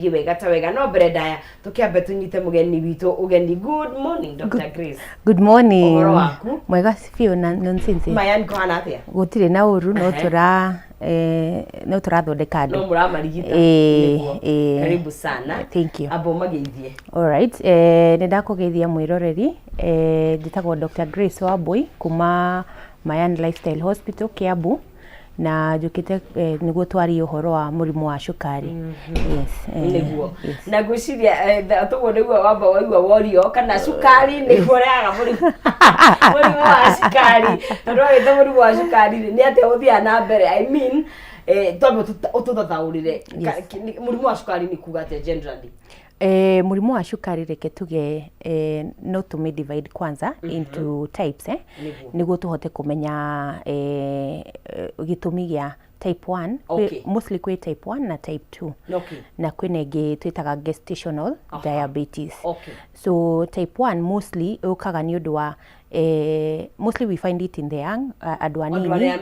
Wega no breda tukiambe tunyite mugeni witu ugeni. Good morning Dr. Grace. Good morning. Ogoro waku mwega sifio na nonsense mayan ko hanatia gutire na uru no turathondeka andu no muramarigita karibu sana. Thank you. Abo mageithie. All right, ni ndakugeithia mwiroreri nditagwo Dr. Grace wa Boi kuma Mayan Lifestyle Hospital Kiambu na jukite niguo twari uhoro wa murimu wa cukari. Yes, niguo na gwiciria tugo niguo wamba waigua worio kana cukari niguo raga murimu wa cukari tondu agite murimu wa cukari ni ate uthia na mbere. I mean twambe ututhathaurire murimu wa cukari ni kuga ate generally. Murimu wa cukari reke tuge no to me divide kwanza into types niguo tuhote kumenya gitumi gia type 1. Okay. Mostly kwe type 1 na type 2. Okay. Na kwene ge twitaga gestational diabetes. Okay. So type 1 mostly ukaga ni undu wa mostly we find it in the young adwanini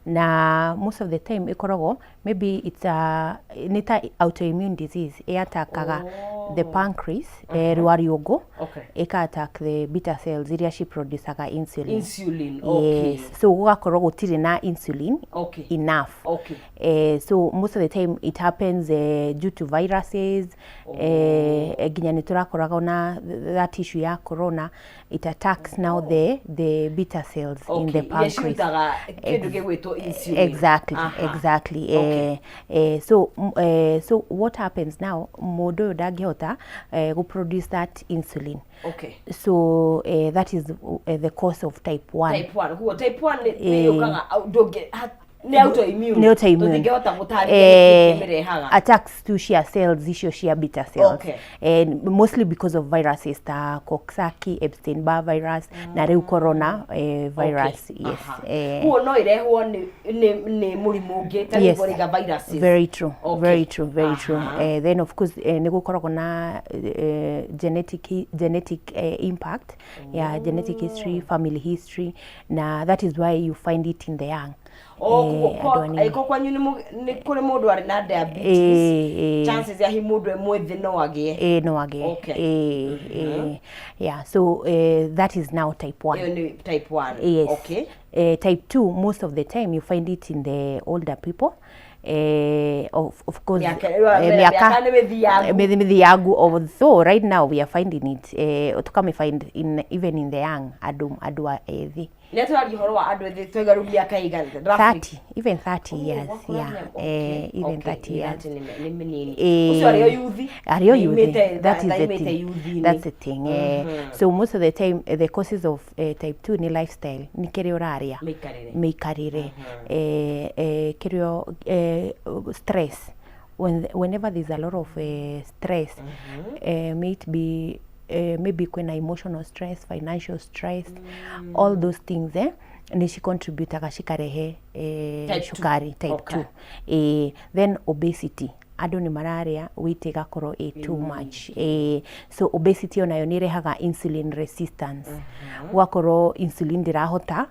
na most of the time ikoragwo maybe it's a autoimmune disease atakaga the pancreas rwariungu attack the beta cells iria she producaga insulin. Okay. Yes. So gugakorwo gutire na insulin enough. Okay. So most of the time it happens due to viruses. Ginya ni turakoraga na that issue ya corona, it attacks now the beta cells in the pancreas. Exactly. Okay. So what happens now, modo dagihota go produce that insulin. Okay. So that is the cause of type 1. Type 1 ni yokaga doge ni autoimmune. Attacks to share cells, issue share beta cells. Okay. And mostly because of viruses, ta Coxsackie, Epstein-Barr virus, na reu corona virus. Okay. Yes. Huo no irehwo ni murimu ungi ta goriga viruses. Very true. Okay. Very true. Then of course ni gukoragwo na genetic impact. Yeah, genetic history, family history. Na that is why you find it in the young. Kwanyu ni kuri mundu ari na diabetes, chances ya hi mundu emwethi no agie. Okay. Yeah, so that is now type 1. Type 1. Yes. Okay. Type 2 most of the time you find it in the older people. Of course so right now we are finding it to find even in the young adu ethi. Let's you horo adu ethi twegaru miaka igani 30, even 30 years. Even 30 years. Uso ari youth. That's the thing. So most of the time the causes of type 2 ni lifestyle ni kere oraria meikarire kerio stress. Whenever there's a lot of stress, may it be maybe when emotional stress, financial stress, all those things ni she contribute akashikarehe shukari type 2. Then obesity, ado ni malaria weight igakoro too much. So obesity onayo ni rehaga insulin resistance. Wakoro insulin dirahota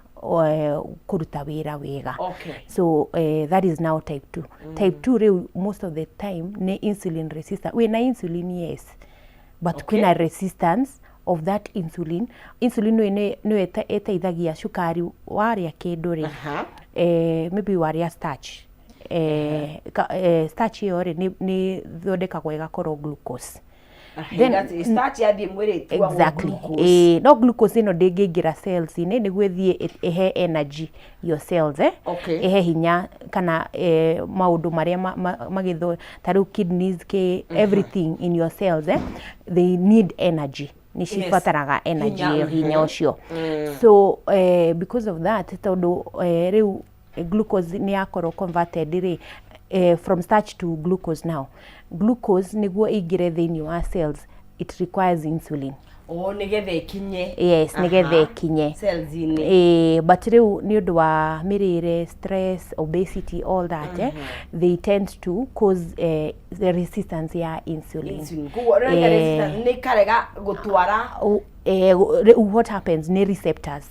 kuruta wira wega. Okay. So that is now type 2. Type 2 most of the time ne insulin resistance. We na insulin, yes, but kuna resistance of that insulin. Insulin no etaithagia shukari waria kindu ri maybe waria starch. Starch yo ri ni thondekagwo igakorwo glucose. Then starch ya di mwire tuwa glucose. No glucose no ndingira cells ine niguo thie ehe energy your cells ehe hinya kana maundu maria magitho taru kidneys everything in your cells they need energy. Ni shifataraga energy hinya ucio. So because of that tondu reu glucose ni akoro converted from starch to glucose now. Glucose niguo igire thini wa cells, it requires insulin. nigethe kinye. Yes, nigethe kinye. Cells ini. But riu ni undu wa mirire, stress, obesity, all that, they tend to cause the resistance ya insulin. Kuwa resistance ni karega gutwara. What happens ni receptors.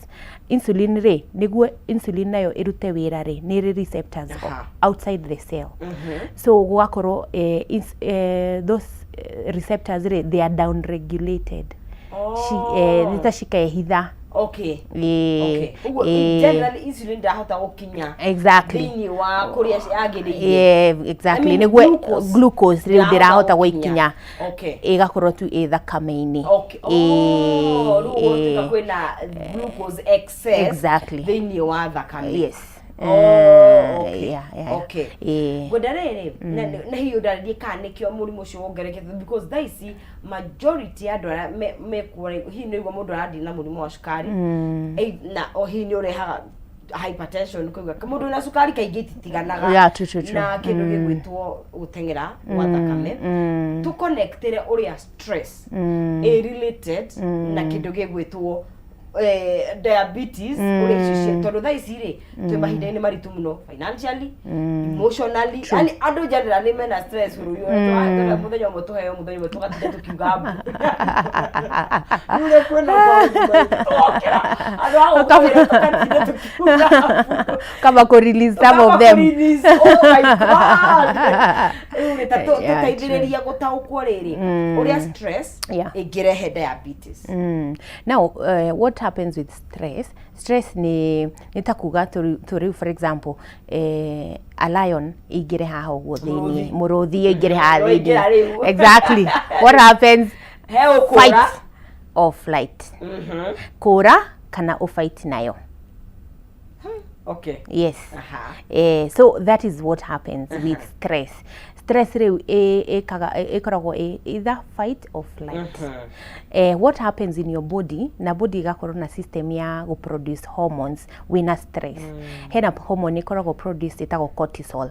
Insulin re niguo insulin nayo irute wira re ni receptors outside the cell. So gwakoro those receptors re, they are down regulated. Nitashikehitha. Okay. Generally insulin ndahota gukinya. Exactly. Thini wa kuria agirire. Yeah, exactly. Niguo glucose riu ndirahota guikinya. Okay. Igakorwo tu thakame-ini. Okay. Ruo kwina glucose excess. Exactly. Thini wa thakame. Yes. Okay. Okay. Godarere na hiyo dalili kana kio murimu cio wongerekete because thaisi majority ya ndwara me kore hi ni gwa mundu aradi na murimu wa cukari na hi ni urehaga hypertension kuga mundu na cukari kaingĩ titiganaga na kindu gigwitwo gutengera wa thakame tu connectere uria stress related na kindu gigwitwo diabetes relationship tondu thaisi ri twi mahinda-ini maritu muno financially emotionally ani andu jarira ni mena stress uru yo twa muthenya umwe tuheo muthenya umwe tugatinda tukiuga nule kwenda kama ko release some of them. Oh my god. Uri tutaithiriria gutaukwo riri uria stress igirehe diabetes. Now what happens with stress ni takuga to for example a lion igire haho guthini muruthi igire hathi. Exactly. What happens? Fight or flight. Kura kana o fight nayo. Okay. Yes. So that is what happens with stress. Stress reu ekoragwo either fight or flight. What happens in your body, na body igakorwo na system ya go produce hormones wina stress. Hena hormone ikoragwo produce itagwo cortisol.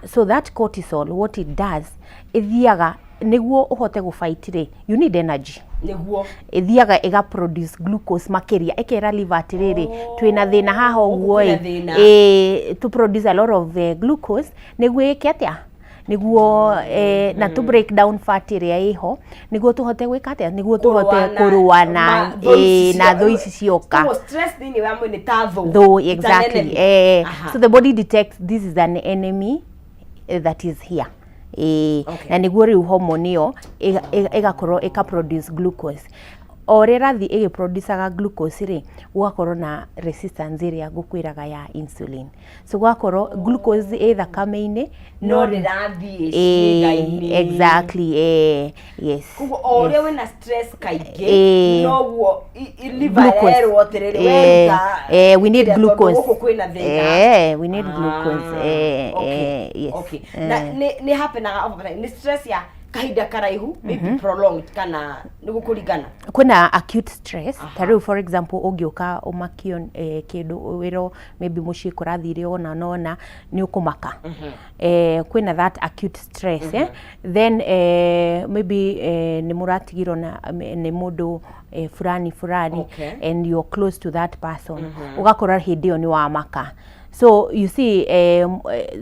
So that cortisol, what it does, ithiaga niguo uhote go fight re, you need energy. Niguo ithiaga ega produce glucose makeria ekera liver atiriri twina thina haha uguo to produce a lot of glucose niguo iketia niguo na to break down fat iria iho niguo tuhote gwika atia niguo tuhote kurua na na tho ici cioka. So stress thini wa mwini ta tho exactly. So the body detects this is an enemy that is here. Na niguo riu hormone iyo igakorwo ikaproduce glucose. Orera thi igiproducaga glucose ri gwakorwo na resistance iria gukwiraga ya insulin. So gwakorwo glucose thakame-ini no rirathi ciĩga-inĩ. Exactly. Yes. Kugo oria wena stress kaingĩ noguo liver erwo atiriri wenda we need glucose. Kwina thĩna. We need glucose. Yes. Okay. Na ni hapenaga ni stress ya kahinda karaihu maybe prolonged kana nigukurigana kuna acute stress tariu for example ungioka umakio kindu wiro maybe muci kurathire ona ni ukumaka kuna that acute stress then maybe ni muratigiro na ni mundu fulani and you're close to that person ugakora hindio ni wa maka. So you see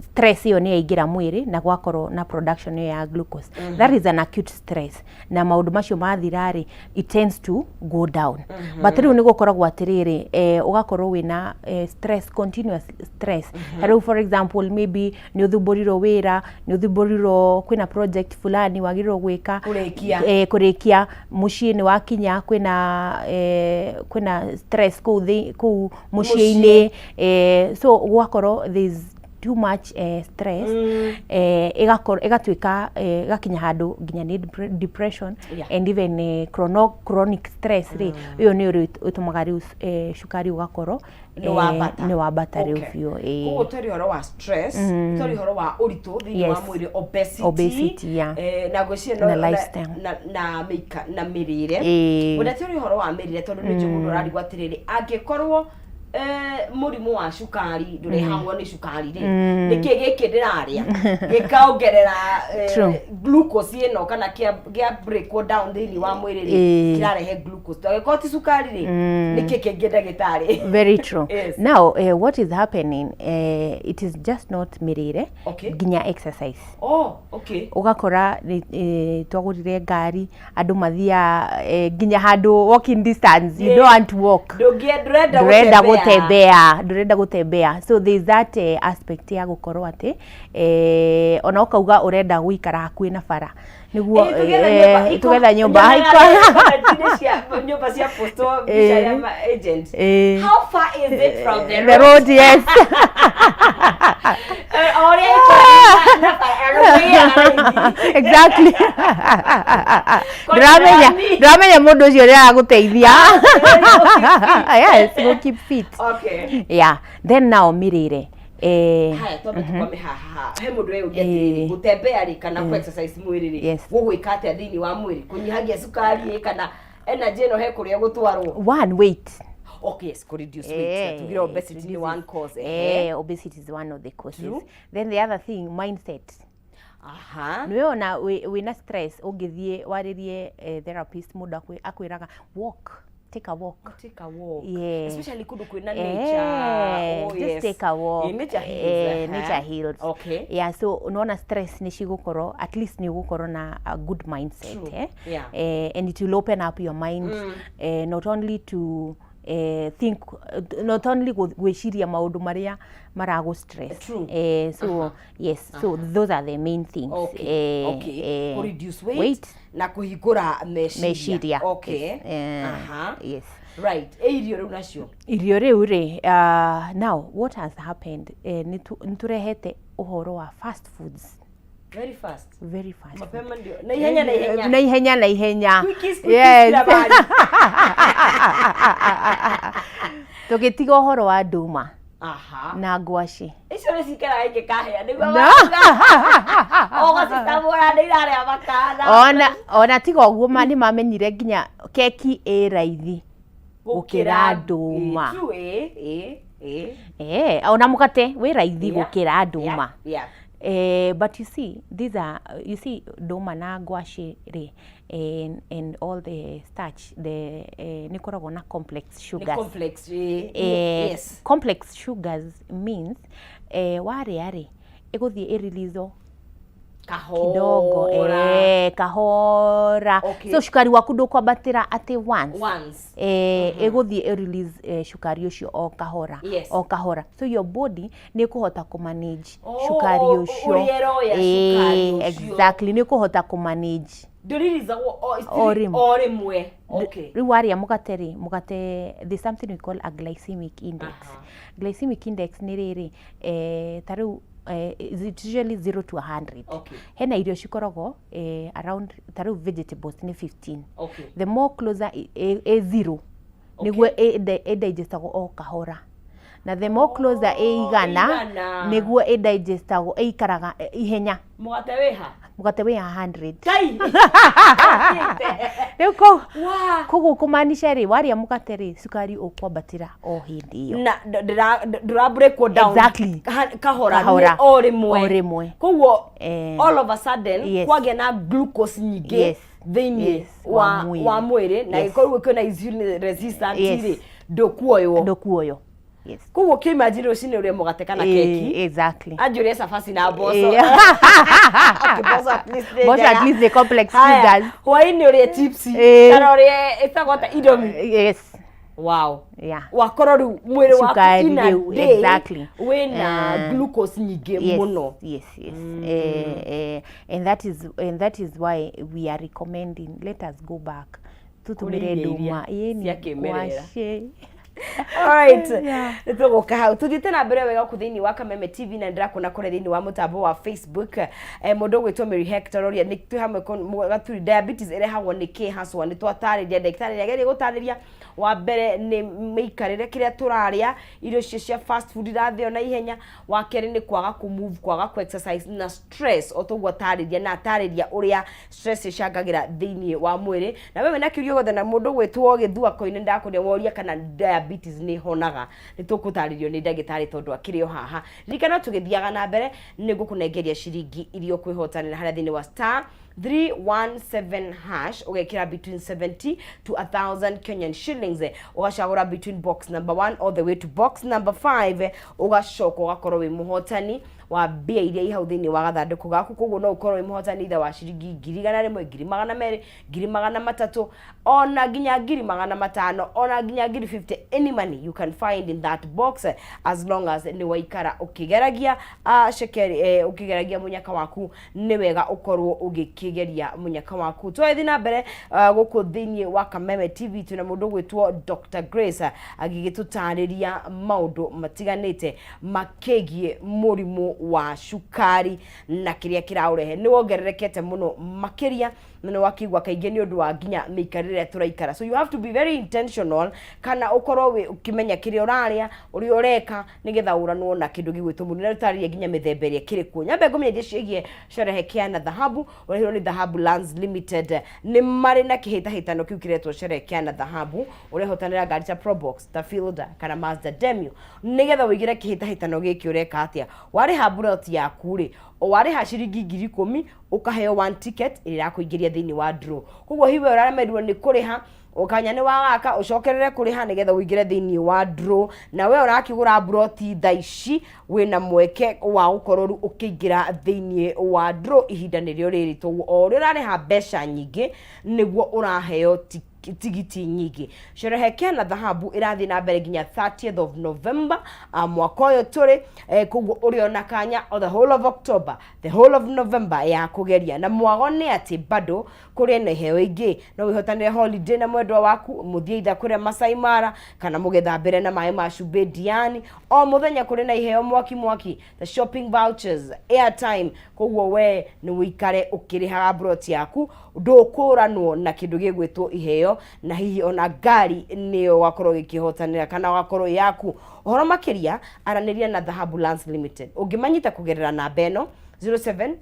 stress iyo ni igira mwiri na gwakoro na production ya glucose. That is an acute stress. Na maundu macio mathirari it tends to go down. But riu ni gukoragwo atiriri ugakorwo wina stress, continuous stress. Riu for example maybe ni uthuburiro wira, ni uthuburiro kwina project fulani wagirwo gwika kurikia mucii ni wakinya kwina stress ku mucii-ini so gwakoro there's too much stress igatuika gakinya handu nginya ni depression and even chronic stress ri iyo ni uri utumaga riu cukari ugakoro ni wabata riu biu kuko tori horo wa stress tori horo wa uritu thini wa mwiri obesity na gwicia na mirire wona tori horo wa mirire tondu ni njugu urari gwatiriri angikorwo murimu wa cukari ndurehagwo ni cukari ri niki giki ndiraria gikaongerera glucose ino kana kia break down thini wa mwiri ri kirarehe glucose to ti cukari ri niki kingi ndagitari. Very true. Yes. Now what is happening, it is just not mirire, ginya exercise. Oh, okay. Ugakora twagurire ngari andu mathia ginya handu walking distance, you don't want to walk, ndurenda gutembea. So there is that aspect ya gukorwo ati ona ukauga urenda guikara hakuhi na bara niguo tugetha nyumba nyumba cia posto bisha ya agent. How far is it from the road? Yes. Exactly. Ndramenya mundu ucio uri aguteithia. Yes, go keep fit. Okay. Yeah. Then now mirire. Haya tobe tukome haha. He mundu we ugeti gutembea ri kana ku exercise mwiri ri. Gugwika atia thini wa mwiri kunyihagia sukari kana energy no he kuria gutwarwo. One, weight. Okay, yes, could reduce weight. To get obesity is one cause. Obesity is one of the causes. True. Then the other thing, mindset. Niweona wina stress ungithie waririe therapist muda akwiraga walk. Take a walk. Take a walk. Yeah. Especially kundu kwina nature. Oh, just take a walk. Nature heals. Nature heals. Okay. Yeah, so unaona stress ni cigukoro, at least ni gukoro na a good mindset. Yeah. And it will open up your mind not only to think, not only gwiciria maundu maria marago stress. So yes, so those are the main things. Okay. Reduce weight na kuhigura meshiria. Okay. Yes. Right. Irio riu nacio. Irio riu ri now what has happened niturehete uhoro wa fast foods. Very fast. Very fast. Mapema ndio. Na ihenya. Yes. Tugitiga uhoro wa nduma. Na ngwaci. Icio ni cikara ingi kahia niguo. Ogastabura ndirare abakana. Ona tiga uguo ni mamenyire nginya keki raithi gukira nduma. Ona mukate wi raithi gukira nduma. But you see, these are, nduma na ngwaci ri and all the starch, nikoragwo na complex sugars. Complex, yes. Complex sugars means waria ri iguthie release kidogo kahora. So shukari waku ndukwambatira ati once iguthie release shukari ucio o kahora. So your body ni kuhota ku manage shukari ucio. Exactly, ni kuhota ku manage. Doririza orimwe. Okay. Riu waria mugate there's something we call a glycemic index. Glycemic index ni riri tariu it's usually 0 to 100. Hena irio cikoragwo around tariu vegetables ni 15. The more closer a 0 niguo digestagwo o kahora. Na the more closer igana niguo digestagwo ikaraga ihenya. Mugate wiha 100. Kai. Niko kogo kumanisha ri waria mugate ri sukari ukwambatira o hindi iyo. Na dra break down. Exactly. Kahora o rimwe. Kogo all of a sudden kwage na glucose nyingi thini wa mwiri na ikorwo kwina insulin resistant ri ndokuoyo. Yes. Kugo kimagine ucine uri mugate kana keki. Exactly. Ajure safasi na boso. Boso at least the complex sugars. Why ni uri tipsy? Kana uri itagota idomi. Yes. Wow. Yeah. Wakororu mwiri waku ina day. Exactly. Wena glucose nyingi muno. Yes. And that is why we are recommending, let us go back. Tutumire nduma yeni kwashe. Alright. Nitugoka hau tuthite na mbere wega ku thini wa Kameme TV na ndirakona kore thini wa mutambo wa Facebook. Mundu gwitwo Mary Hector oria ni tu hamwe gaturi diabetes irehagwo ni ki haswa ni twatariria ndagitari yageri gutariria wa mbere ni miikarire kiria turaria irio cia fast food irathio na ihenya. Wa keri ni kwaga ku move, kwaga ku exercise na stress otogwa tariria na tariria uria stress ichangagira thini wa mwiri. Na wewe na kirio gothe na mundu gwitwo githua koine ndakuria woria kana diabetes ni honaga nitukutarĩrio nĩ ndagĩtarĩ tondũ akĩrĩ o haha ririkana tũgĩthiaga na mbere nĩngũkũnengeria ciringi iria ũkwĩhotanĩra harĩa thĩinĩ wa star 317 hash ugekira between 70 to 1,000 Kenyan shillings ugacagura between box number 1 all the way to box number 5 ugacoka ugakorwo wi muhotani wa mbia iria ihau thĩinĩ wa gathandũkũ gaku koguo no ukorwo wi muhotani itha wa ciringi 100,000 200,000 2,300 ona nginya 500,000 ona nginya 50 any money you can find in that box as long as ni waikara ukigeragia shekeri ukigeragia munyaka waku ni wega ukorwo ugikigeria munyaka waku twathi na mbere guku thĩinĩ wa Kameme TV tuna mundu gwitwo Dr. Grace agigitutarĩria maundu matiganite makegie murimu wa shukari na kiria kiraurehe ni wongererekete muno makiria na wakigwa kaingĩ ni undu wa nginya mikarire turaikara so you have to be very intentional kana ukorwo ukimenya kiria uraria uri ureka nigetha uranwo na kindu gigwitwo mundu na rutaririe nginya mithemba iria kiri ku nyambe ngumenya ciĩgie sherehekea na dhahabu urehirwo ni Dhahabu Lands Limited ni mari na kihitahitano kiu kiretwo sherehekea na dhahabu urehotanira ngari ta Probox ta Fielder kana Mazda Demio nigetha wigire kihitahitano giki ureka atia wariha bullet yaku ri wariha ciringi 10,000 ukaheo 1 ticket ira kuingiria thĩinĩ wa draw koguo hiwe uraremerwo ni kuriha ukanya ni wagaka ucokerere kuriha nigetha uingire thĩinĩ wa draw na we urakigura broti thaici wina mweke wa ukororo ukiingira thĩinĩ wa draw ihinda nĩrĩo rĩrĩ to o rĩrareha mbeca nyingĩ nĩguo uraheo tigiti nyingi sherehekea na dhahabu irathi na mbere nginya 30th of November mwaka uyu turi koguo uri ona kanya o the whole of October the whole of November ya kugeria na mwago ni ati bado kuri na heo ingi no wihotanire holiday na mwendwa waku muthie itha kuri Masai Mara kana mugethambire na mai ma Cube Diani o muthenya kuri na iheo mwaki the shopping vouchers airtime koguo we ni wikare ukiriha broti yaku ndukuranwo na kindu gigwitwo iheo na hihi ona ngari niyo wakorwo gikihotanira kana wakorwo yaku uhoro makiria araniria na Dhahabu Lands Limited ungimanyita kugerera na beno 0707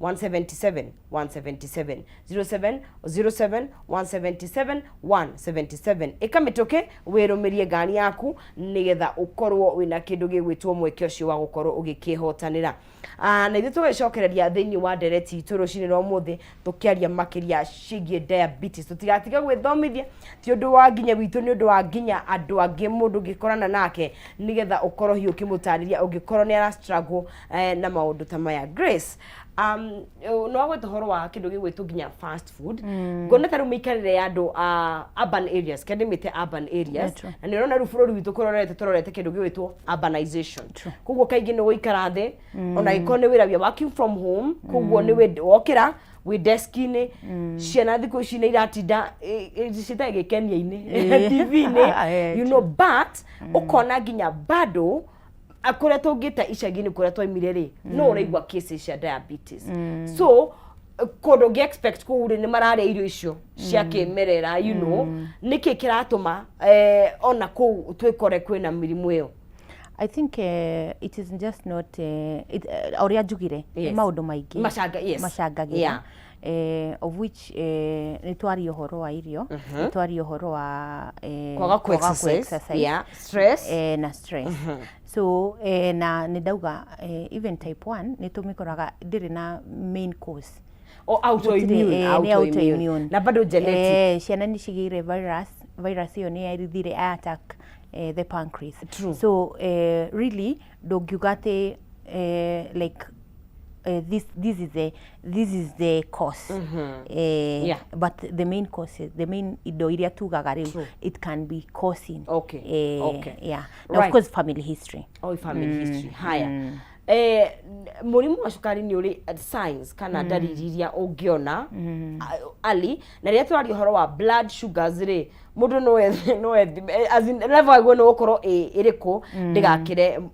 177 177 0707 177 177 ikamitoke wirumirie ngari yaku nigetha ukorwo wina kindu gigwitwo mweke ucio wa gukorwo ugikihotanira na ithu tugicokereria thĩinĩ wa ndereti turucini no muthi tukiaria makiria cigie diabetes tutigatiga gwithomithia ti undu wa nginya witu ni undu wa nginya andu angi mundu gikorana nake nigetha ukorwo hiu kimutariria ungikorwo ni ara struggle na maundu ta maya Grace no agwete horo wa kindu gigwitwo nginya fast food ngona taru mikarire ya andu urban areas kende mite urban areas na ni rona rufuro rwitu turorete kindu gigwitwo urbanization koguo kaingi ni guikara thi ona ikone wira wi working from home koguo ni we wokira we desk-ini ciana thikũ ici nĩ iratinda citagĩkenia-inĩ TV-inĩ you know but ukona nginya bado akore tungita icagi-inĩ kũrĩa twaimire rĩ no ũraigua cases cia diabetes so kodo ge expect kuri ni marare irio icio cia kimerera you know niki kiratuma ona ku twikore kwina mirimu iyo I think it is just not auria njugire maundu maingi machangagira of which ni twari uhoro wa irio ni twari uhoro wa kwaga exercise stress na stress so na ni ndauga even type 1 ni tumikoraga ndiri na main cause o autoimmune na bado genetic ciana ni cigire virus iyo ni yarithire attack the pancreas. True. So really dogugate like this is the cause. Yeah. But the main cause, the main idoiria tugagari, it can be causing. Okay. Okay. Yeah. Now, right. Of course, family history. Oh, family history. Haya. Murimu wa shukari ni uri signs kana dalili iria ungiona ali na ria twari horo wa blood sugars ri mundu no as in level agwe no okoro iriku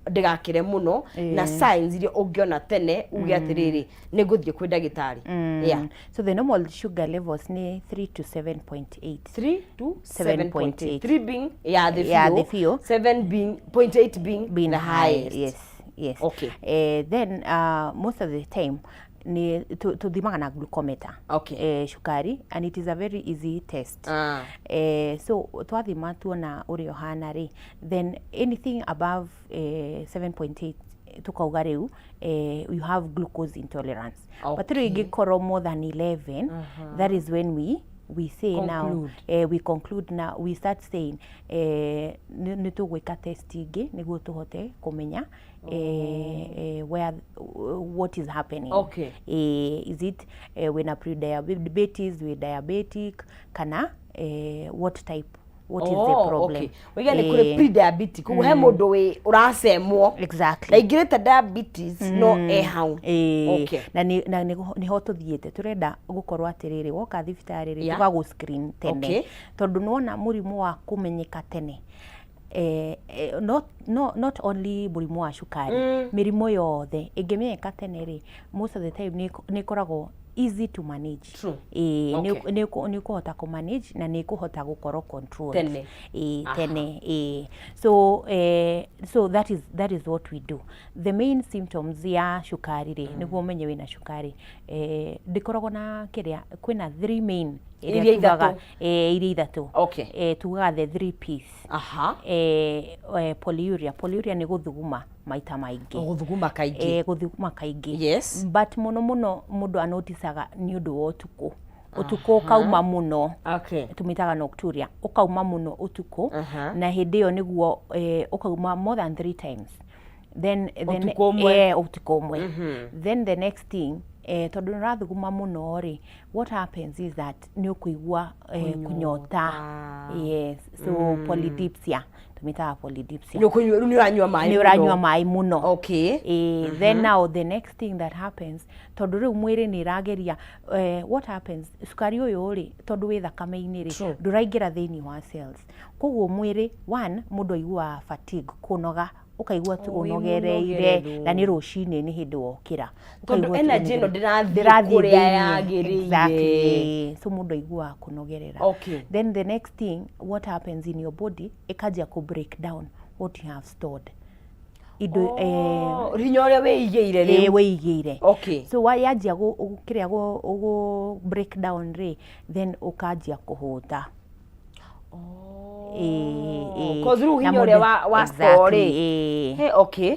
ndigakire muno na signs iria ungiona tene ugi atiriri ni guthie kwi ndagitari. Yeah. So the normal sugar levels ni 3 to 7.8. 3 to 7.8. 3 being the few. 7 being 0.8 being the highest. Yes. Okay. Then most of the time ni tuthimaga na glucometer. Okay. Shukari, and it is a very easy test. So twathima tuona urio hana ri, then anything above 7.8 tukauga riu you have glucose intolerance. Okay. But riu ingikoro more than 11, that is when we say conclude. Now we conclude now, we start saying ni tugwika test ingi niguo tuhote kumenya where what is happening. Okay. Is it when a pre-diabetes, with diabetic, kana what type, what is the problem? Okay. Wigani kure pre-diabetic he mundu we urasemwo. Exactly. Na ingireta diabetes no hau. Okay. Na ni ho tuthiete turenda gukorwo atiriri woka thibitari ri tugagu screen tene. Okay. Tondu nona murimu wa kumenyeka tene. Not only murimu wa shukari, mirimo yothe ingimenyeka tene ri, most of the time ni koragwo easy to manage. True. Okay. Ni kuhota ku manage na ni kuhota gukoro control tene. Tene. So that is what we do. The main symptoms ya shukari ri niguo umenye wina shukari ndikoragwo na kiria kwina 3 main iria ithatu. Okay. Tugaga the 3 P's. Polyuria ni guthuguma maita maingi. Guthuguma kaingi. Guthuguma kaingi. Yes. But muno mundu anotisaga ni undu wa utuku. Utuku ukauma muno. Okay. Tumitaga nocturia. Ukauma muno utuku. Na hindi iyo niguo ukauma more than 3 times. Then utuku umwe. Then the next thing tondu nirathuguma muno ri, what happens is that ni ukuigua kunyota. Yes. So polydipsia. Tumitaga polydipsia. Ni uranywa mai muno. Okay. Then now the next thing that happens, tondu riu mwiri ni rageria what happens, sukari uyu ri tondu wi thakame-ini ri nduraingira thiini wa cells. Koguo mwiri mundu aigua fatigue, kunoga, ukaigua tu unogereire na ni rucini ni hindi wokira. Tondu energy no ndirathi kuria yagiriire. Exactly. So mundu aigua kunogerera. Okay. Then the next thing, what happens in your body, ikajia ku break down what you have stored. Rinya uria wiigeire riu. Wiigeire. Okay. So wajia kiria go break down ri, then ukajia kuhuta. Cause ru hinya uria wa story. Hey, okay.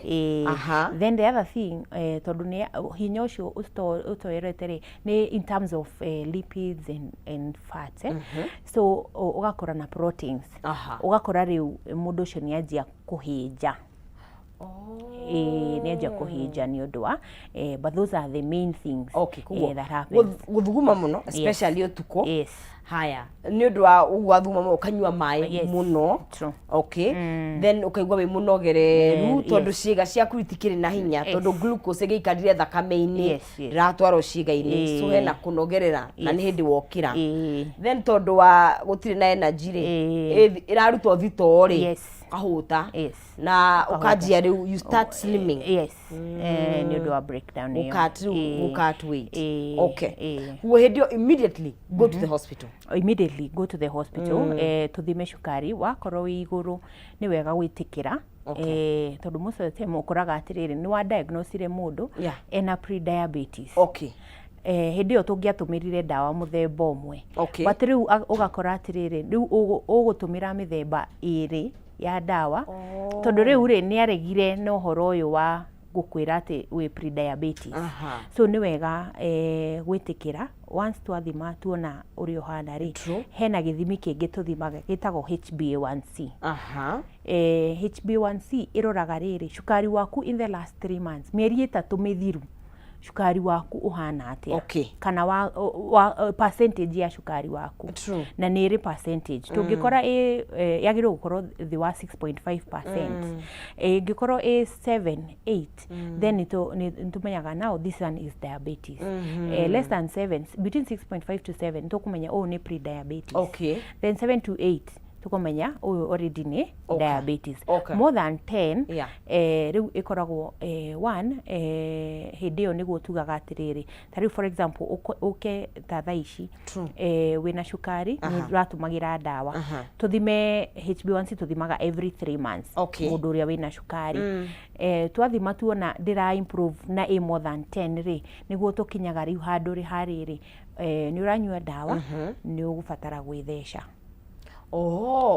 Then the other thing, tondu ni hinya ucio utoerete ri ni in terms of lipids and fats. So ugakora na proteins. Ugakora riu mundu ucio ni ajia kuhinja. Ni ajia kuhinja ni undu wa but those are the main things that happen. Guthuguma muno, especially utuko. Yes. Haya, ni undu wa ugathuma ukanywa mai muno. True. Okay. Then ukaigua we munogereru tondu ciiga ciaku itikiri na hinya tondu glucose giikarire thakame-ini ratwaro ciiga-ini, so hena kunogerera na ni hindi wokira. Then tondu wa gutire na energy ri irarutwo thito ri kahuta na ukajia riu you start slimming. Ni undu wa breakdown you cut weight. Okay. We immediately go to the hospital. Immediately go to the hospital. Tuthime shukari wakorwo wi iguru ni wega gwitikira. Tondu most of the time ukoraga atiriri ni wa diagnose mundu ena pre-diabetes. Okay. Hindi yo tungiatumirire dawa muthemba umwe. But riu ugakora atiriri riu ugutumira mithemba iri ya dawa tondu riu ri ni aregire no horo uyu wa gukwira ati we pre-diabetes. So ni wega gwitikira once twathima tuona uri ohana ri hena githimi kingi tuthimaga gitagwo HbA1c. HbA1c iroraga riri shukari waku in the last 3 months, mieri 3 mithiru, shukari waku uhana atia. Kana wa percentage ya shukari waku. Na ni ri percentage tungikora yagiro gukorwo the wa 6.5%. Gikoro 7 8 then nitumenyaga now this one is diabetes. Less than 7, between 6.5 to 7 tukumenya ni pre-diabetes. Then 7 to 8 tukomenya uyu already ni diabetes. More than 10 riu ikoragwo 1 hindi yo niguo tugaga atiriri tari for example uke tha ici wina shukari ni ratumagira dawa tuthime HB1C tuthimaga every 3 months mundu uria wina shukari twathima tuona ndira improve na more than 10 ri niguo tukinyaga riu handu ri hariri ni uranyua dawa ni ugubatara gwithesha.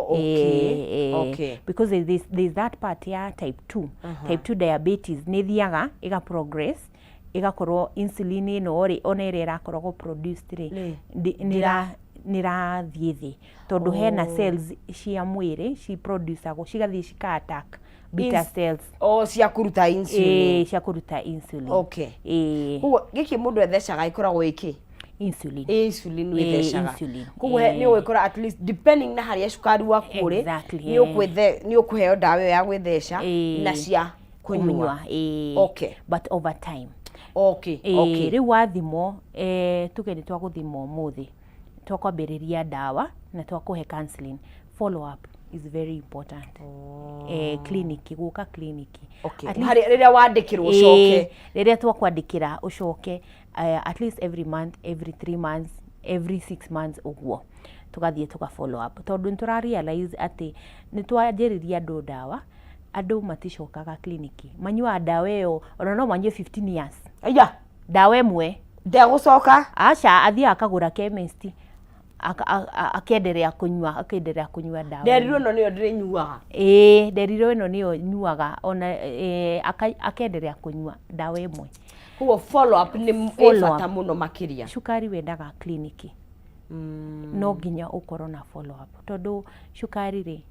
Okay. Because there's that part ya type 2 type 2 diabetes ni thiaga iga progress igakorwo insulin no ri ona ire irakorwo produced ri nira thithi tondu hena cells cia mwiri ci produce ago cigathi cika attack beta cells cia kuruta insulin cia kuruta insulin. Huo giki mundu ethecaga ikoragwo iki insulin witheshaga kugo ni wikora at least depending na haria shukari waku ri ni ukuheo dawa ya gwithesha na cia kunywa. But over time riu wathimo tugeni twaguthimo muthi twakwambiriria dawa na twakuhe counseling. Follow up is very important. Clinic guka clinic riria wandikirwo ucoke riria twakwandikira ucoke at least every month, every 3 months, every 6 months uguo tugathie tuka follow up tondu ntura realize ati ni twanjiriria andu dawa andu maticokaga kliniki manyua dawa iyo ona no manyue 15 years dawa imwe ndegucoka acha athia akagura chemist akenderea kunyua dawa. Nderiro no niyo ndirinyuaga nderiro ino niyo nyuaga ona akenderea kunyua dawa imwe. Huo follow up ni bata muno makiria. Shukari wendaga kliniki no ginya ukoro na follow up tondu shukari ri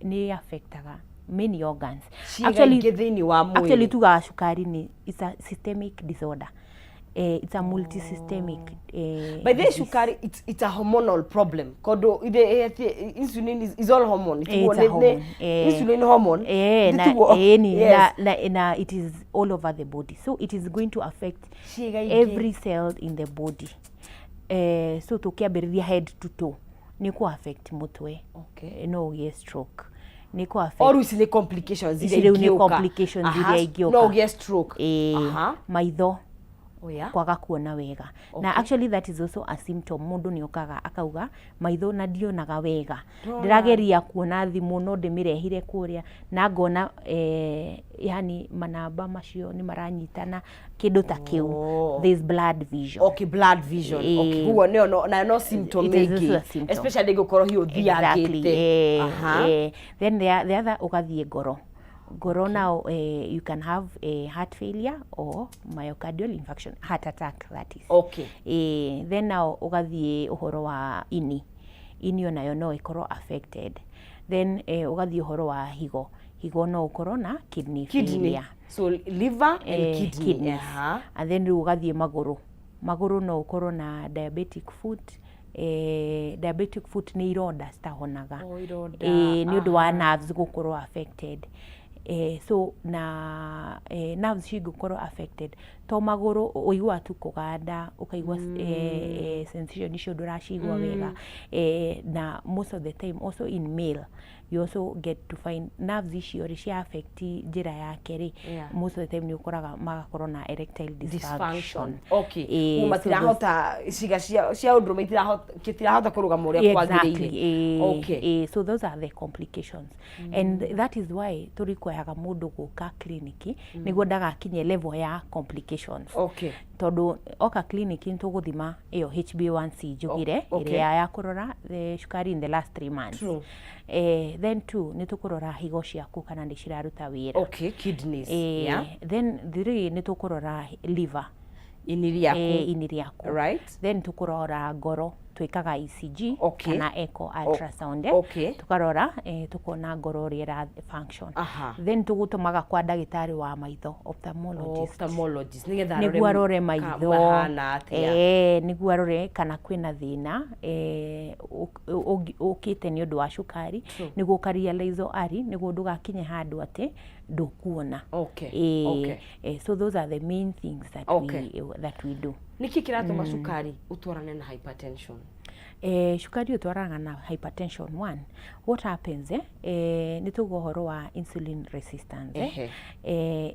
ni affectaga many organs. Actually tuga shukari ni it's a systemic disorder. It's a multi-systemic by the shukari it's a hormonal problem kodo insulin is all hormone. Insulin hormone na it is all over the body, so it is going to affect every cell in the body. So tukiambiriria head to toe ni ku affect mutwe no get stroke ni ku affect or is the complications igioka no get stroke maitho kwaga kuona wega. Na actually that is also a symptom. Mundu ni okaga akauga maitho na ndionaga wega ndirageria kuona thimu no ndimirehire kuria na ngona yani manamba macio ni maranyitana kindu ta kiu. There's blood vision. Blood vision. Huo no symptom megi especially gukorwo hiyo thiagite. Then the other ugathie ngoro now you can have a heart failure or myocardial infarction, heart attack that is. Then now ugathie uhoro wa ini onayo no ikorwo affected. Then ugathie uhoro wa higo no ukorwo na kidney failure. So liver and kidney. And then ugathie maguru no ukorwo na diabetic foot. Diabetic foot ni ironda stahonaga ni undu wa nerves gukorwo affected. So na nerves cigukorwo affected to maguru uigua tu kuganda ukaigua sensation icio nduracigua wega na most of the time also in male you also get to find nerves icio ri affect njira yake ri most of the time ni ukoraga magakorwo na erectile dysfunction. Matirahota ciga cia undrume itirahota kuruga uria kwagiriire. So those are the complications. And that is why turikwaga mundu guka kliniki niguo ndagakinye level ya complications. Tondu oka kliniki ntuguthima iyo HB1C jugire iria ya kurora the shukari in the last 3 months. Then 2 ni tukurora higo ciaku kana ndi ciraruta wira. Kidneys. Then 3 ni tukurora liver ini riaku. Then tukurora ngoro twikaga ECG kana echo ultrasound. Tukarora tukona ngoro ria function. Then tugutumaga kwa ndagitari wa maitho ophthalmologist niguo arore maitho niguo arore kana kwina thina ukite ni undu wa shukari niguo karealize ari niguo ndugakinye handu ati ndukuona. So those are the main things that we do. Niki kiratuma shukari utwarane na hypertension? Cukari utwaraga na hypertension 1. What happens ni tugo horo wa insulin resistance.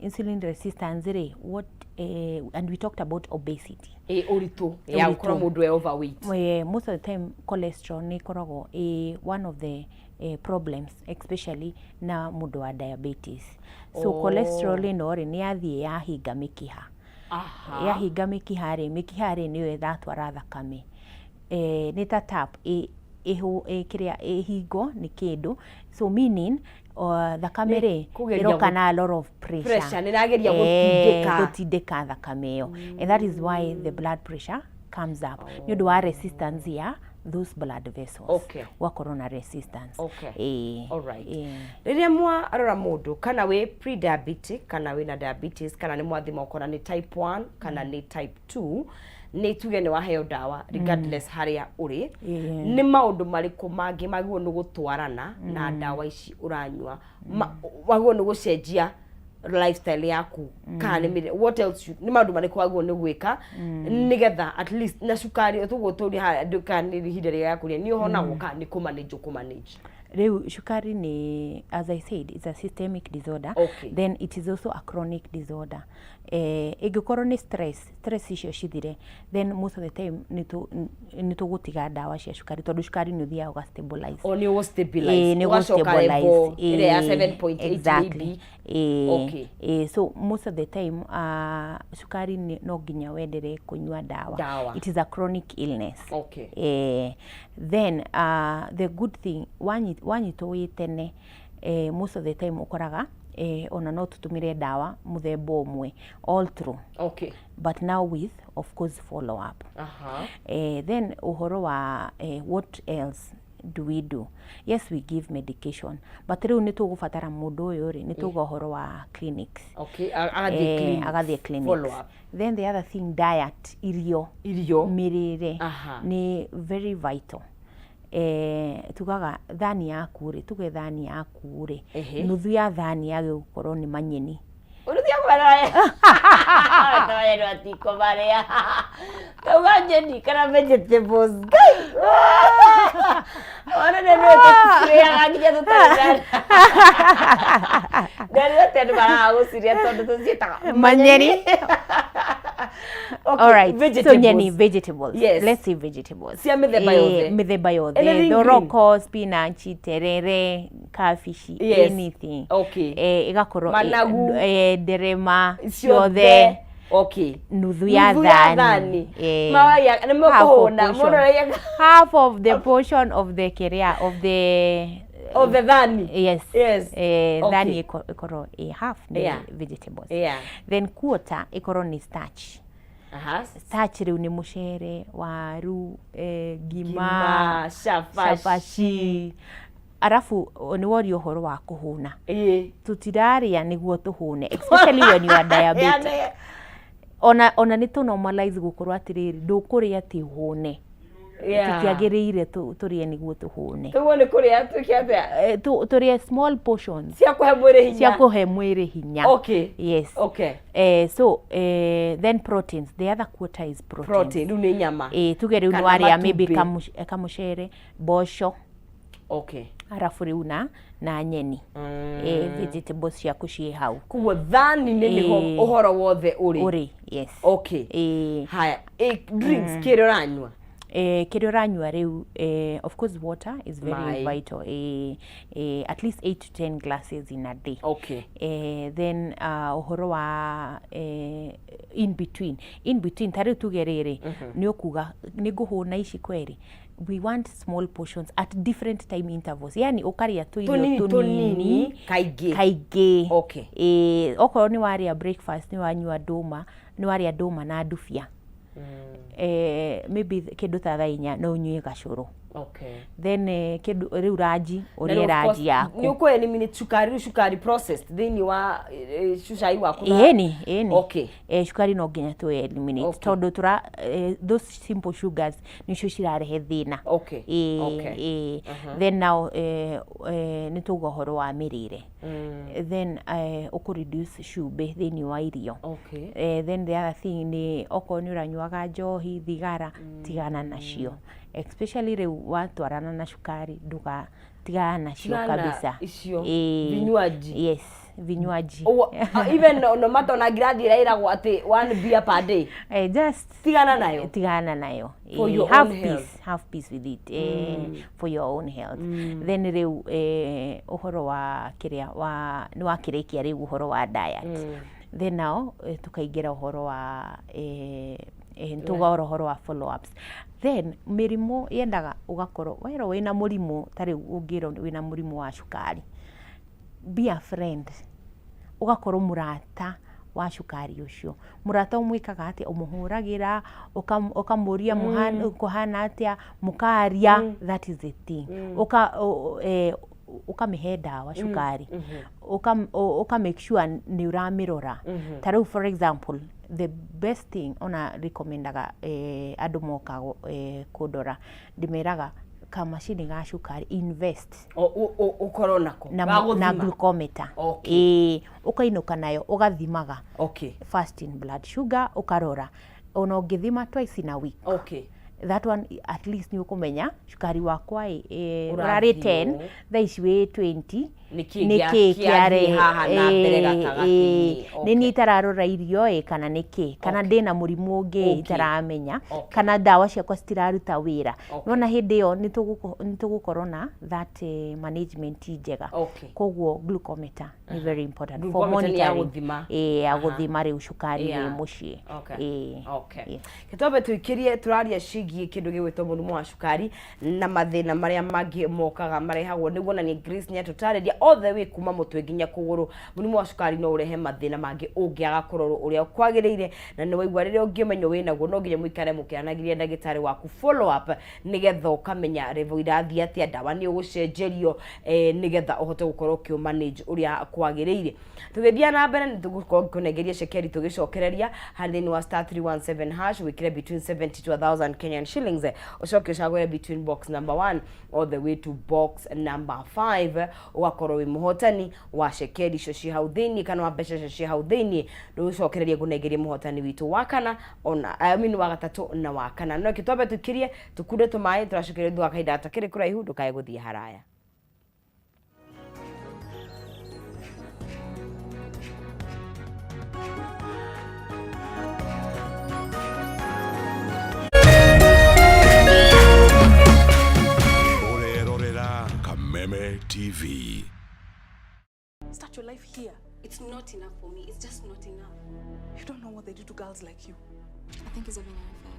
Insulin resistance what and we talked about obesity. Uritu ya ukora mundu overweight. Most of the time cholesterol ni korago one of the problems, especially na mundu wa diabetes. So cholesterol ni athie yahinga mikiha. Yahinga mikiha niyo ethatwara thakame. Ni ta tap kiria hingo ni kindu, so meaning thakame irokana a lot of pressure nirageria gutindika thakame iyo, and that is why the blood pressure comes up. Ni undu wa resistance ya those blood vessels. Wa corona resistance. All right. Riria mwa arora mundu kana we pre-diabetic kana we na diabetes kana ni mwathima ukora ni type 1 kana ni type 2 ni tuge ni waheo dawa regardless haria uri ni maundu mariku mangi magwo ni gutwarana na dawa ici uranywa wagwo ni gucenjia lifestyle yaku kana ni what else ni maundu mariku wagwo ni gwika nigetha at least na cukari tuguturi ha ndukani hindere yaku ni uhonagwo kana ni kumanage. Reu shukari ni, as I said, it's a systemic disorder. Then it is also a chronic disorder. Egikorwo ni stress icio cithire, then most of the time nito gutiga dawa cia shukari tondu shukari ni uthia uga stabilize. Ni uga stabilize. Ile ya 7.8 maybe. So most of the time shukari no ginya wendere kunywa dawa. It is a chronic illness. Then the good thing wanyitwo tene most of the time ukoraga ona no tutumire dawa muthemba umwe all through. But now with of course follow up. Then uhoro wa what else do we do? Yes, we give medication, but riu ni tugubatara mundu uyu ni tugo uhoro wa clinics. Agathie clinics. Follow up. Then the other thing, diet, irio mirire ni very vital. Tugaga thani yaku tuge thani yaku nuthu ya thani ya gukorwo ni manyeni uruthia kwaraye toye no atiko baria tuga nyeni kana vegetables ona ne no tukuria aginya tutara ndio tena bara gusiria tondu tucieta manyeni. All right, so nyeni vegetables. Let's say vegetables. Sia mithemba yothe. Thoroko, spinach, terere, cabbage, anything. Igakorwo derema ciothe. Nuthu ya thani. Mawaya nimo kuhona half of the portion of the career of the thani. Yes. Thani ikorwo half ni vegetables. Then quarter ikorwo ni starch. Starch riu ni mucere, waru, ngima, cabaci. Arafu ni wori uhoro wa kuhuna. Tutiraria niguo tuhune, especially when you are diabetic. Ona ni to normalize gukorwo atiriri ndukuria ati hune. Tutiagiriire turie niguo tuhune. Tugo ni kuria tukiathia turie small portions cia kuhe mwiri hinya. Yes. So then proteins, the other quarter is protein. Riu ni nyama. Tuge riu waria maybe kamucere, mboco. Arafu riu na nyeni. Vegetables ciaku cie hau. Kuo thani ni uhoro wothe uri. Yes. Haya, drinks kiro ranywa. Kirio ranywa riu of course water is very vital. At least 8 to 10 glasses in a day. Then uhoro wa in between tari tugerere ni okuga ni guhuna ici kweri. We want small portions at different time intervals. Yani ukaria tuirio tunini kaige. Okorwo ni waria breakfast ni wanyua nduma na ndufia. Maybe kindu ta thainya no unyue gacuru. Then kindu riu raji urie raji yaku ni uko eliminate sukari processed thini wa shushai waku. Sukari no nginya tu eliminate tondu those simple sugars nicio cirarehe thina. Then now ni tugo horo wa mirire. Then uku reduce cumbi thini wa irio. Then the other thing ni oko ni uranyuaga njohi thigara tigana nacio. especially rĩu watwarana na cukari tigana nacio kabisa. Vinywaji. Yes, vinywaji. Even no matter na gradi irairagwo ati 1 beer per day. Just tigana nayo. For your own health. Have peace with it. For your own health. Then rĩu uhoro wa kiria ni wakirikia rĩu uhoro wa diet. Then now tukaingira uhoro wa tugaora uhoro wa follow ups. Then mirimu yendaga ugakorwo wero wina murimu tari ungiro wina murimu wa cukari. Be a friend. Ugakorwo murata wa cukari ucio. Murata umwikaga ati umuhuragira ukamuria muhana kuhana atia mukaria. That is the thing. Ukamihe dawa cukari. Uka make sure ni uramirora. Taru for example, the best thing ona recomendaga andu moka kudora ndimeraga kamashini ga cukari invest ukoro nako na glucometer. Ukainuka nayo ugathimaga fasting blood sugar ukarora ona ungithima twice in a week. That one at least ni ukumenya cukari wakwa urari 10 thaici wi 20 niki kiare haha na mbere gatagati nini itararora irio kana niki kana ndina murimu ungi itaramenya kana dawa ciakwa citiraruta wira nona hindi yo nitugukorwo na that management njega koguo glucometer ni very important for monitoring aguthima riu cukari wi mucii. Kitobe tuikirie turaria cigie kindu gigwitwo murumu wa cukari na mathina maria mangi mokaga marehagwo niguo na ni Grace ni atutareria all the way kuma mutwe nginya kuguru. Murumu wa cukari no urehe mathina mangi ungiaga kurorwo uria kwagiriire na ni waigwa riria ungimenyo winaguo no nginya muikare mukianagiria ndagitari waku follow up nigetha ukamenya level irathia atia dawa ni ugucenjerio nigetha uhote gukorwo ki manage uria kwagiriire. Tugithia na mbere ni tugukorwo kunegeria shekeri tugicokereria handini wa *317 hash wikire between 70 to 1000 Kenyan shillings. Ucoke ucagure between box number 1 all the way to box number 5 ugakorwo wi muhotani wa shekeri cio ci hau thiini kana wa mbeca cio ci hau thiini nducokereria kunegeria muhotani witu wa kana ona wa gatatu na wa kana no kitwabe tukirie tukunde tumai turacokereria thwa kaida takiri kuraihu ndukae guthie haraya. Kameme TV. Start your life here. It's not enough for me. It's just not enough. You don't know what they do to girls like you. I think it's having an affair.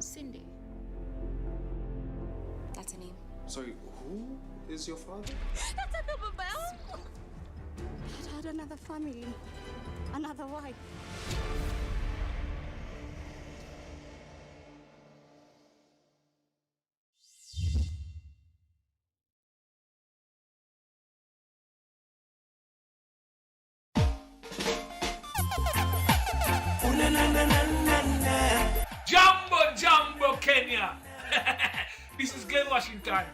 Cindy. That's her name. Sorry, who is your father? That's a double bell. I'd had another family, another wife. Jumbo Kenya. This is Glenn Washington.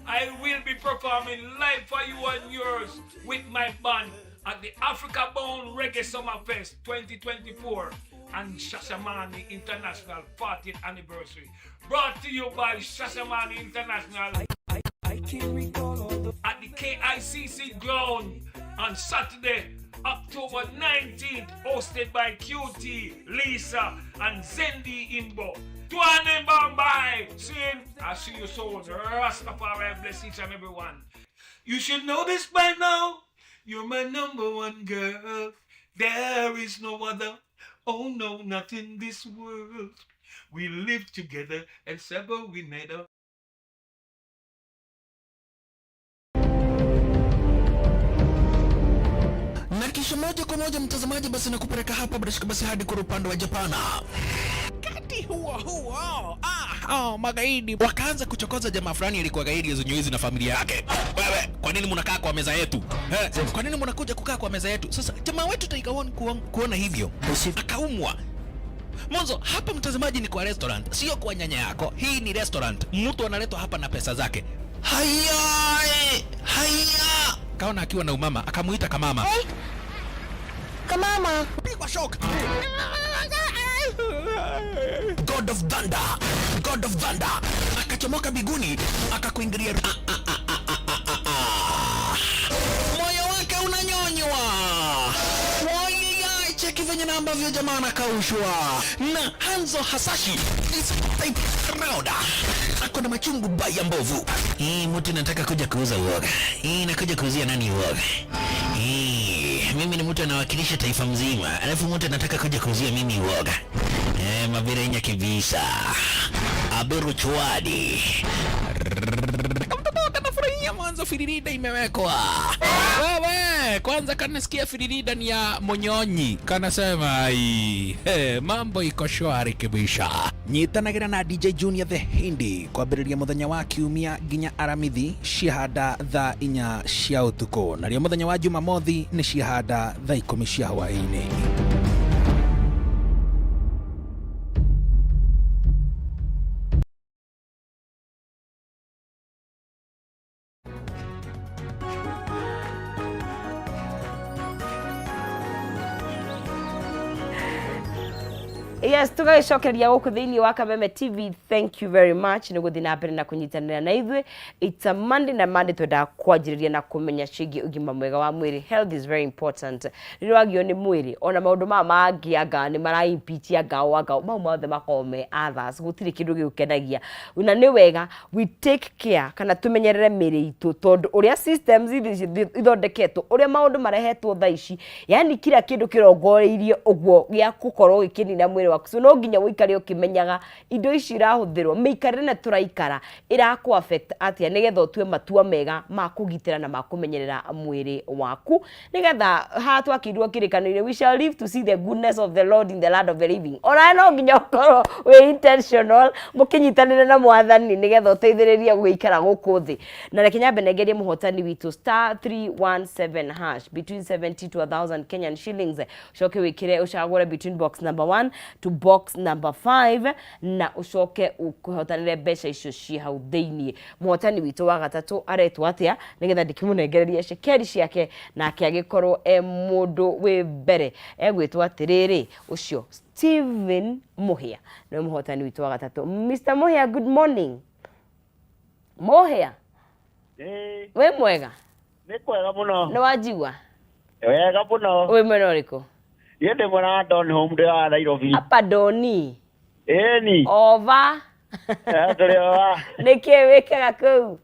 I will be performing live for you and yours with my band at the Africa Bound Reggae Summer Fest 2024 and Shashamane International 40th anniversary. Brought to you by Shashamane International at the KICC ground on Saturday, October 19th, hosted by QT, Lisa, and Zendi Imbo. Tuane Bambai, saying, I see you soon. Rastafari bless each and every one. You should know this by now. You're my number one girl. There is no other. Oh no, not in this world. We live together and sever we never. Na kisha moja kwa moja mtazamaji, basi nakupeleka hapa basi hadi kwa upande wa Japana. Kati huo magaidi wakaanza kuchokoza jamaa fulani alikuwa gaidi hizo nyuizi na familia yake. Wewe, kwa nini mnakaa kwa meza yetu? Kwa nini mnakuja kukaa kwa meza yetu? Sasa jamaa wetu taikaona kuona hivyo akaumwa. Mwanzo hapa mtazamaji ni kwa restaurant, sio kwa nyanya yako. Hii ni restaurant. Mtu analetwa hapa na pesa zake. Haya! Kaona akiwa na umama, akamuita kamama. Hey. Kamama, pigwa shock. God of Thunder. akachomoka biguni akakuingilia. Moyo wake unanyonywa. Cheki venye na ambavyo jamaa anakaushwa na Hanzo Hasashi. Ako na machungu baya mbovu. Mtu nataka kuja kuuza uoga. Nakuja kuuzia nani uoga? Mimi ni mtu anawakilisha taifa mzima. Alafu mtu anataka kuja kuuzia mimi uoga. Mabirenya kibisa. Abiru chwadi. Kanafurahia mwanzo firirida imewekwa. Wewe, kwanza kanasikia firirida ni ya Monyonyi. Kanasema mambo iko shwari kibisha. Nyitanagira na DJ Junior the Hindi kwambĩrĩria muthenya wa kiumia nginya aramithi ciahanda thaa 4 cia utuko. Nario muthenya wa Jumamothi ni ciahanda thaa 10 cia hwaĩ-inĩ. Yes, tugacokeria guku thiini wa Kameme TV. Thank you very much. Ni guthi na mbere na kunyitanira na ithuĩ. It's a Monday na Monday twenda kwanjĩrĩria na kumenya ciĩgiĩ ũgima mwega wa mwĩrĩ. Health is very important. Rĩrĩa wagio nĩ mwĩrĩ, ona maũndũ mangĩanga nĩ maraimpeach anga mau mothe makome others. Gũtirĩ kĩndũ gĩũkenagia. Na nĩ wega we take care kana tumenyerere mĩĩrĩ itũ tondũ ũrĩa systems ithondeketwo, ũrĩa maũndũ marehetwo thaa ici, yani kila kĩndũ kĩrongoreirie ũguo gĩa gũkorwo gĩkĩnina mwĩrĩ waku. So no nginya ũikare ũkĩmenyaga indo ici irahũthĩrwo, mĩikarĩre na tũraikara iraku affect atia nĩgetha ũtue matua mega ma kũgitĩra na ma kũmenyerera mwĩrĩ waku, nĩgetha twakĩirwo kĩrĩkanĩro we shall live to see the goodness of the Lord in the land of the living. Ona no nginya ũkorwo wĩ intentional mũkĩnyitanĩra na Mwathani nĩgetha ũteithĩrĩrie gũikara gũkũ thĩ. Na reke nyambe nengerie mũhotani witũ *317# between 70 to 1000 Kenyan shillings. Coke wĩkĩre ũcagũre between box number 1 to box number 5 na ucoke ukuhotanire mbeca icio ci hau thĩinĩ. Mũhotani witũ wa gatatũ aretwo atia nĩgetha ndikĩmũnengererie cekeri ciake nake agĩkorwo mũndũ wĩ mbere egwĩtwo atĩrĩrĩ ũcio Steven Muhia nĩ mũhotani witũ wa gatatũ. Mr. Muhia, good morning. Muhia, wĩ mwega? Nĩ kwega mũno. Nĩ wanjigua? Wega mũno. Wĩ mwena ũrĩkũ? Yende mwana Don home de wa Nairobi. Apa Doni? Ni. Ova. Ndĩrĩwa. Nĩkĩ wĩkaga kũu?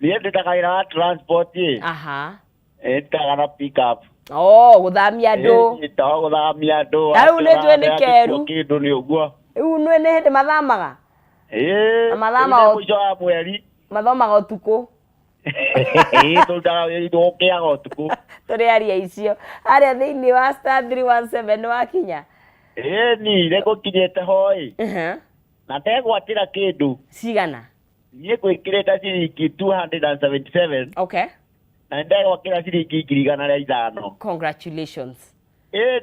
Niĩ ndĩtakaĩra wa transport ye. Aha. Ndĩtakaga na pick up. Gũthamia andũ. Ndĩtakaga gũthamia andũ. Rĩu nĩ njũĩ nĩ keru. Kĩndũ nĩ ũguo. Rĩu nĩ hĩndĩ mathamaga? Mathama mũico wa mweri. Mathomaga ũtukũ. Tũrutaga wĩra tũkĩaga ũtukũ. Tũrĩ aria icio. Harĩa thĩinĩ wa *317 nĩ wakinya? Ni nĩgũkinyĩte hoi. Na ndegwatĩra kĩndũ. Cigana? Niĩ gwĩkĩrĩte ciringi 277. Okay. Na ndegwakĩra ciringi 105. Congratulations.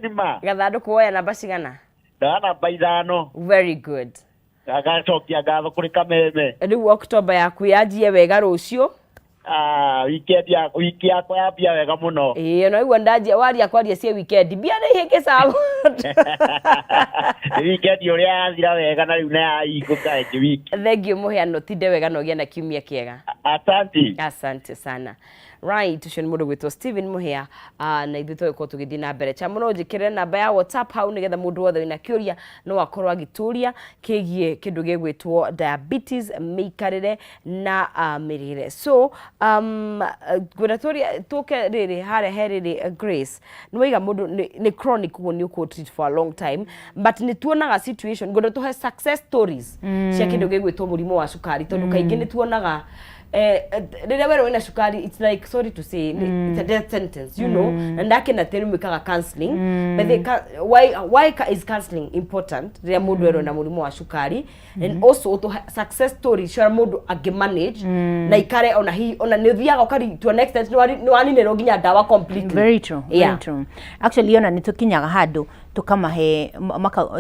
Ni ma. Gathandũkũ woya namba cigana? Namba 5. Very good. Agacokia ngatho kũrĩ Kameme. Rĩu October yaku yanjie wega rũciũ? Wiki yakwa yambia wega mũno. No igua ndanjia waria kwaria cia weekend. Mbia nĩ ihĩngĩ sawa. Weekend ũrĩa yathira wega na rĩu na yaikũka ĩngĩ wiki. Thengiũ Mũhia, no tinde wega na ũgĩe na kiumia kĩega. Asante sana. Right, ucio nĩ mũndũ gwĩtwo Steven Muhia, na ithuĩ tũgĩkorwo tũgĩthiĩ na mbere. Cha mũno njĩkĩre namba ya WhatsApp hau nĩgetha mũndũ wothe wĩna kĩũria no akorwo agĩtũria kĩgiĩ kĩndũ gĩgwĩtwo diabetes, mĩikarĩre na mĩrĩre. So gwĩna tũke rĩrĩ harĩa he rĩrĩ Grace, nĩ waiga mũndũ nĩ chronic ũguo nĩ ũkũo treat for a long time, but nĩ tuonaga situation gwĩna tũhe success stories cia kĩndũ gĩgwĩtwo mũrimũ wa cukari tondũ kaingĩ nĩ tuonaga rĩrĩa werwo wĩna cukari, it's like, sorry to say, it's a death sentence, you know, na ndake na tene mwĩkaga counseling, but why is counseling important rĩrĩa mũndũ werwo na mũrimũ wa cukari, and also success stories cia mũndũ angĩmanage na ikare ona nĩ ũthiaga ũkari to an extent nĩ waninĩrwo nginya ndawa completely. Very true, very true. Actually ona nĩ tũkinyaga handũ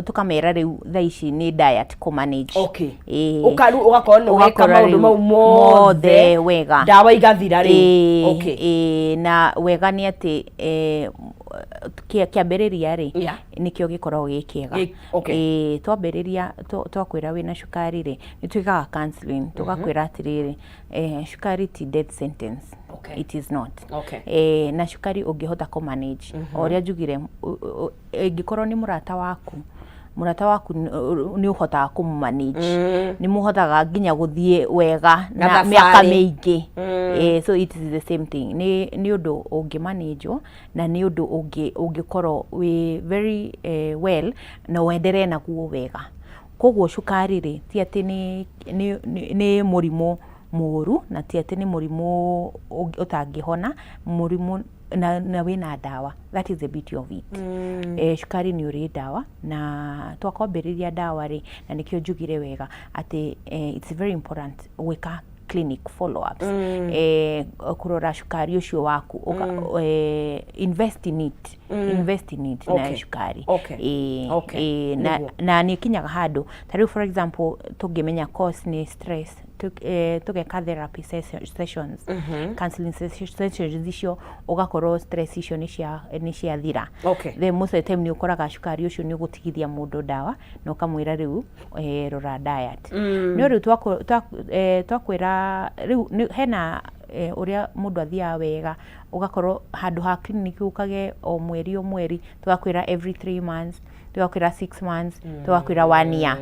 tukamera rĩu thaa ici nĩ diet kũmanage. Okay. Ũgakorwo nĩ weka maũndũ mau mothe wega, ndawa igathira rĩu. Okay. Na wega nĩ atĩ kiambiriria ri Yeah. nikio gikoragwo gikiega Okay. twambiriria twakwira wina cukari ri nitwigaga counseling tugakwira atiriri cukari ti death sentence. Okay. It is not. Okay. Na cukari ungihota ko manage oria njugire ingikorwo ni murata waku ni uhotaga kumanage ni muhotaga nginya guthie wega na miaka mingi. So it is the same thing ni undu ungi manage na ni undu ungikorwo we very well na wenderee naguo wega. Koguo cukari ri ti ati ni murimu moru na ti ati ni murimu utangihona murimu na wina dawa. That is the beauty of it. Cukari ni uri dawa na twakwambiriria dawa ri na nikio njugire wega ati it's very important wika clinic follow ups kurora cukari ucio waku invest in it na cukari na ni kinyaga hado tari for example tugimenya cause ni stress tugeka therapy sessions counseling sessions icio ugakorwo stress icio ni cia thira. Then most of the time ni ukoraga cukari ucio ni ugutigithia mundu dawa na ukamwira riu rora diet ni riu twakwira riu hena uria mundu athia wega ugakorwo handu ha clinic ukage o mweri tugakwira every 3 months tugakwira 6 months tugakwira 1 year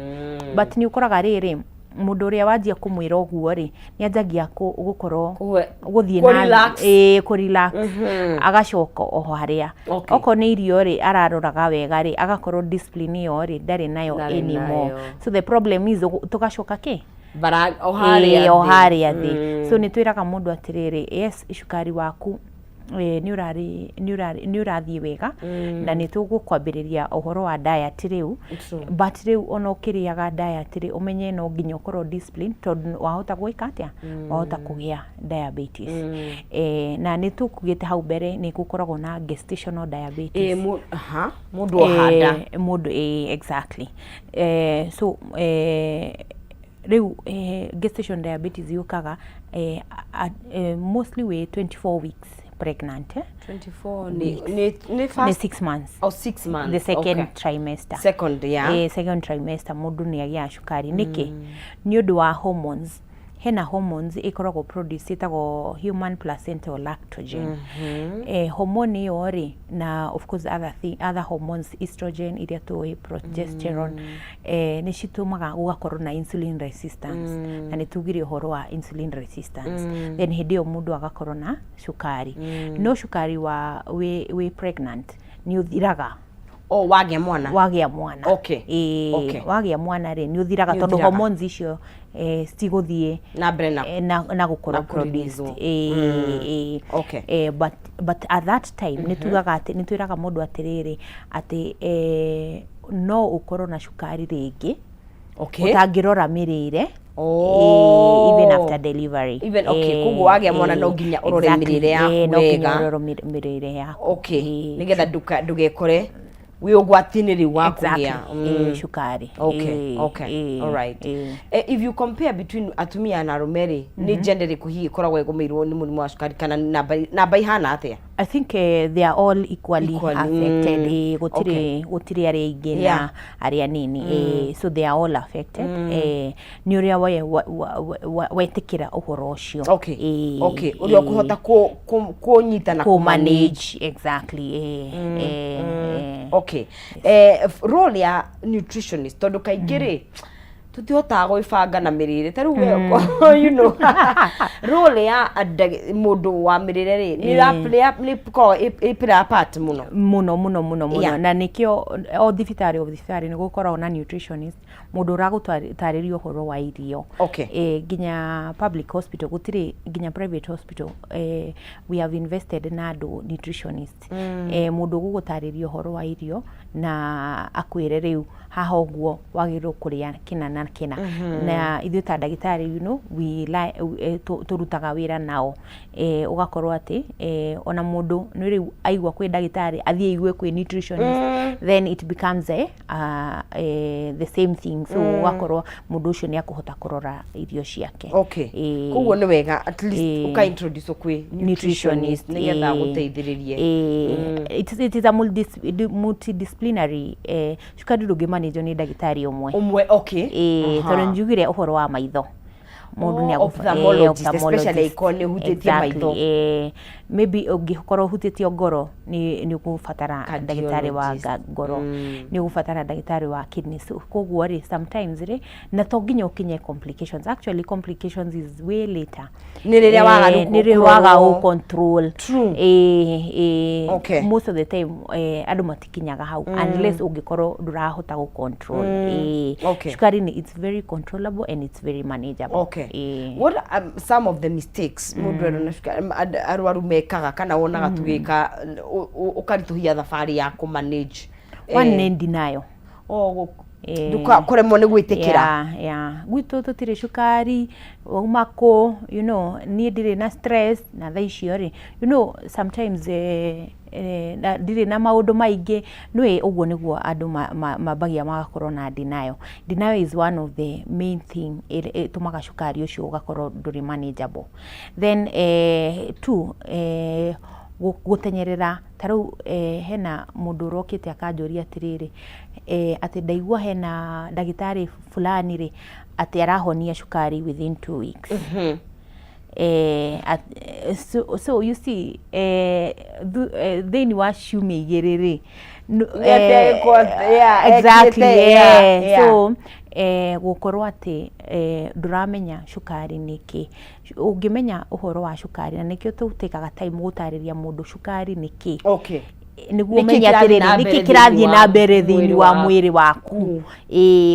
but ni ukoraga riri mundu uria wanjia kumwira uguo ri ni anjagia gukorwo guthie na ku relax agacoka oho haria oko ni irio ri araroraga wega ri agakorwo discipline yo ri ndari nayo anymore. So the problem is tugacoka bara oharia thi. So ni twiraga mundu atiriri yes cukari waku ni urathie wega na ni tugukwambiriria uhoro wa diet riu but riu ona ukiriaga diet ri umenye no nginya ukorwo discipline tondu wahota gwika atia wahota kugia diabetes. Na ni tukugite hau mbere ni gukoragwo na gestational diabetes mundu ohanda mundu exactly. So riu gestation diabetes yukaga mostly we 24 weeks pregnant. 24 ni first 6 months. 6 months. The second trimester. Second trimester mundu ni agia cukari niki ni undu wa hormones. Hena hormones ikoragwo produce itago human placental lactogen. Hormone yori na of course other hormones estrogen iria tuwe progesterone ni citumaga ugakorwo na insulin resistance na ni tugire uhoro wa insulin resistance then hidio mundu agakorwo na cukari no cukari wa we pregnant ni uthiraga wagia mwana wagia mwana ri ni uthiraga tondu hormones icio ciguthie na brena na gukorwo produced but at that time ni twiraga mundu atiriri ati no ukorwo na cukari ringi utangirora mirire even after delivery kugu wagia mwana no nginya urore mirire ya wega nigetha ndugekore we ugwatiniri wa kugia cukari. Alright. If you compare between atumia na arumeri ni gender ikuhi ikoragwo egumirwo ni murimu wa cukari kana namba ihana atia? I think they are all equally affected. Gutiri ari ingi na ari anini. So they are all affected. Ni uria wetikira uhoro ucio. Uria kuhota kunyita na manage exactly. Role ya nutritionist tondu kaingiri tutihota gwibanga na mirire taru you know role ya mundu wa mirire ri ni play part muno na nikio o thibitari ni gukorwo na nutritionist mundu uragutaririo horo wa irio ginya public hospital gutiri ginya private hospital we have invested na andu nutritionist mundu gugutaririo horo wa irio na akwire riu haha uguo wagirwo kuria kina na kena na ithuĩ ta ndagĩtarĩ you know we turutaga wĩra nao ugakorwo ati ona mũndũ nĩ rĩu aigua kwĩ ndagĩtarĩ athiĩ igue kwĩ nutritionist then it becomes the same thing so ugakorwo mũndũ ũcio nĩ akũhota kũrora irio ciake. Okay. Koguo nĩ wega at least uka introduce kwĩ nutritionist nĩgetha gũteithĩrĩrie. It is a multidisciplinary cukari ndũngĩmanĩnjwo nĩ ndagĩtarĩ ũmwe. Okay. Tondũ njugire ũhoro wa maitho mũndũ nĩ ophthalmologist especially ikonie hutĩtie maitho. Maybe ũngĩkorwo hutĩtio ngoro nĩ ũgũbatara ndagĩtarĩ wa ngoro, nĩ ũgũbatara ndagĩtarĩ wa kidneys. Koguo rĩ sometimes rĩ na to nginya ũkinye complications. Actually complications is way later. Nĩ rĩrĩa waga control. True. Okay. Most of the time andũ matikinyaga hau unless ũngĩkorwo ndũrahota gũ control. Okay. Cukari it's very controllable and it's very manageable. Okay. What are some of the mistakes mũndũ arwaru mekaga kana wonaga tugĩka ũkarituhia thabarĩ ya ku manage? One nĩ denial. Ndũkaremwo nĩ gwĩtĩkĩra. Gwitũ tũtirĩ cukari umako you know niĩ ndirĩ na stress na thaa icio rĩ you know sometimes ndirĩ na maũndũ maingĩ nĩ ũguo nĩguo andũ mambagia magakorwo na denial. Denial is one of the main thing ĩtũmaga cukari ũcio ũgakorwo ndũrĩ manageable. Then two gutenyerera tarau hena mundu rokite akanjoria atiriri ati ndaigua hena ndagitari fulani ri ati arahonia cukari within 2 weeks. So you see then washume igiriri exactly. So gukorwo ati nduramenya cukari niki ungimenya uhoro wa cukari na nikio tutikaga time gutariria mundu cukari niki. Okay. Niguo menya atiriri niki kirathie na mbere thiini wa mwiri waku.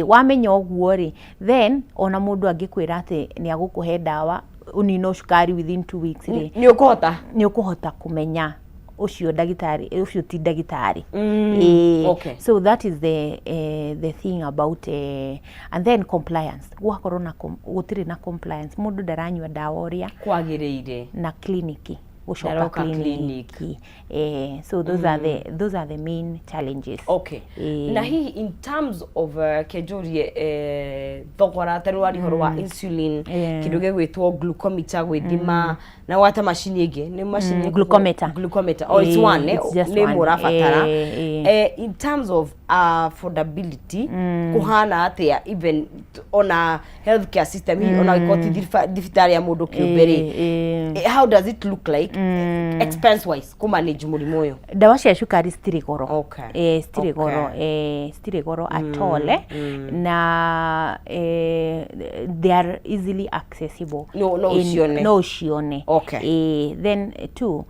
Wamenya uguo ri then ona mundu angikwira ati ni agukuhe dawa unino cukari within 2 weeks ri ni ukuhota kumenya ucio ndagitari ucio ti ndagitari. Okay. So that is the thing about and then compliance. Gwakorwo na gutiri na compliance mundu ndaranywa dawa uria kwagiriire na kliniki ushoka kliniki. So those are the main challenges. Okay. Na hii in terms of kejorie thogora tarwari horo wa insulin kindu gegwitwo glucometer gwithima na wata machine ige ni machine glucometer. Oh, it's one ni murafatara. In terms of affordability kuhana atia even on a healthcare system on a koti thibitari ya mundu kiumbere, how does it look like expense wise ku manage murimo uyu? Dawa cia cukari stiri goro. Okay. Stiri goro at all na they are easily accessible. No shione. Okay. Then two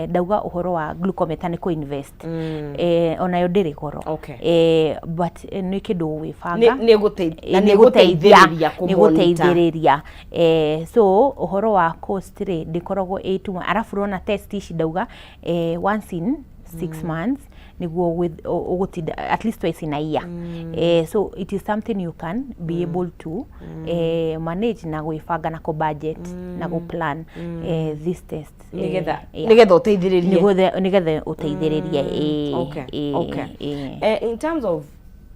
dauga uhoro wa glucometer ni ko invest onayo ndiri goro. Okay. But ni kindu wifanga ni guteithĩrĩria kũmonitor. So uhoro wa cost ri ndikoragwo 8 arafu rona test ici dauga once in 6 months niguo with at least twice in a year. So it is something you can be able to manage na gwifanga na ko budget na go plan this test nigetha uteithĩrĩrie. Okay. In terms of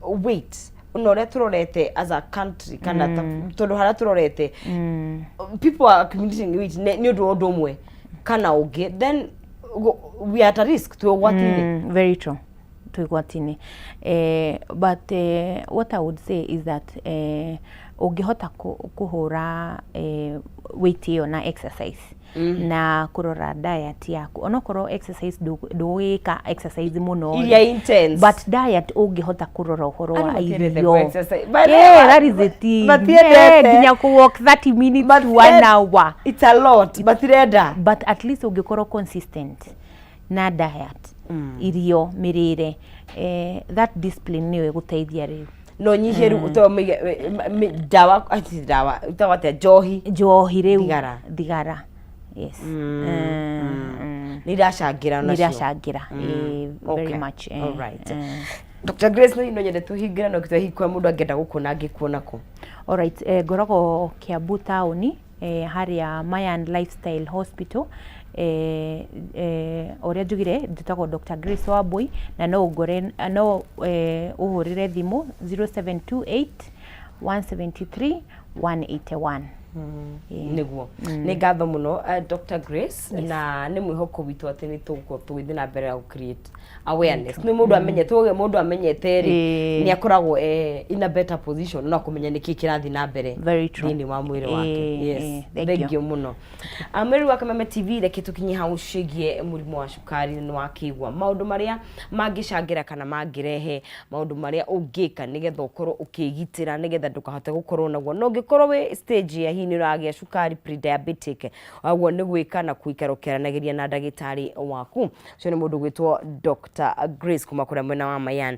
weight unore turorete as a country kana tondu hara turorete people are accumulating weight ni undu umwe kana ungi then we are at a risk to what very true to what in but what I would say is that ungihota kuhura weight yo na exercise na kurora diet yaku onokorwo exercise duwika exercise muno intense but diet ungihota kurora uhoro wa irio. That is the thing. Ginya ku walk 30 minutes to 1 hour, it's a lot but at least ungikoro consistent na diet irio mirire that discipline niwe guteithia riu no nyiheru utomige dawa utawate johi riu thigara. Yes. Nirashagira very much. All right. Dr. Grace no nyende tuhingira no kitahikwa mundu angenda gukuna angikuona ko. All right, ngoragwo Kiambu taoni haria Mayan Lifestyle Hospital oria njugire nditagwo Dr. Grace wa Boi na no uhurire thimu 0728 173 181. Niguo ni ngatho muno Dr. Grace na ni mwihoko witu ati ni tuguko tugithi na mbere ya create awareness ni mundu amenye tuge mundu amenyete ri ni akoragwo in a better position na kumenya niki kirathi na mbere thini wa mwiri wake. Yes, thank you muno. Ameri wa Kameme TV reke tukinye hau cigie murimu wa cukari ni wakigwa maundu maria mangicangira kana mangirehe maundu maria ungika nigetha ukorwo ukigitira nigetha ndukahote gukorwo naguo no ngikorwo we stage ya hini ragia cukari pre-diabetic agwo ni gwika na kuikara ukiaranagiria na ndagitari waku cio ni mundu gwitwo Dr. Grace kuma kuria mwena wa Mayan.